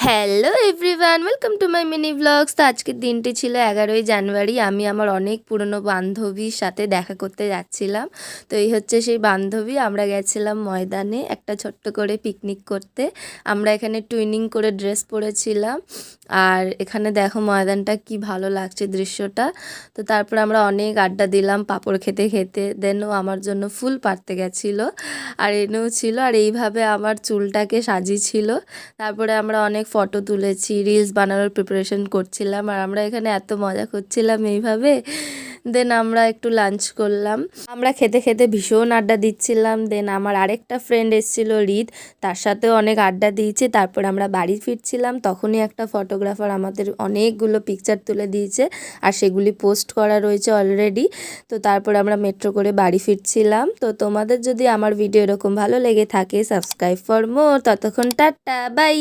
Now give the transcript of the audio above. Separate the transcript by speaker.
Speaker 1: Hello everyone, welcome to my mini blogs. তো আজকের দিনটি ছিল 11ই জানুয়ারি। আমি আমার অনেক পুরনো বান্ধবীর সাথে দেখা করতে যাচ্ছিলাম। তো এই হচ্ছে সেই বান্ধবী। আমরা গেছিলাম ময়দানে একটা ছোট্ট করে পিকনিক করতে। আমরা এখানে টুইনিং করে ড্রেস পরেছিলাম। আর এখানে দেখো ময়দানটা কি ভালো লাগছে দৃশ্যটা। তো তারপর আমরা অনেক আড্ডা দিলাম পাঁপড় খেতে খেতে। দেন ও আমার জন্য ফুল পাড়তে গেছিলো আর এনেও ছিল। আর এইভাবে আমার চুলটাকে সাজিয়েছিল। তারপরে আমরা অনেক ফটো তুলেছি, রিলস বানানোর প্রিপারেশন করছিলাম। আর আমরা এখানে এত মজা করছিলাম এইভাবে। দেন আমরা একটু লাঞ্চ করলাম। আমরা খেতে খেতে ভীষণ আড্ডা দিচ্ছিলাম। দেন আমার আরেকটা ফ্রেন্ড এসেছিল রিদ, তার সাথেও অনেক আড্ডা দিয়েছে। তারপর আমরা বাড়ি ফিরছিলাম, তখনই একটা ফটোগ্রাফার আমাদের অনেকগুলো পিকচার তুলে দিয়েছে আর সেগুলি পোস্ট করা রয়েছে অলরেডি। তো তারপর আমরা মেট্রো করে বাড়ি ফিরছিলাম। তো তোমাদের যদি আমার ভিডিও এরকম ভালো লেগে থাকে, সাবস্ক্রাইব ফর মোর। ততক্ষণ টাটা বাই।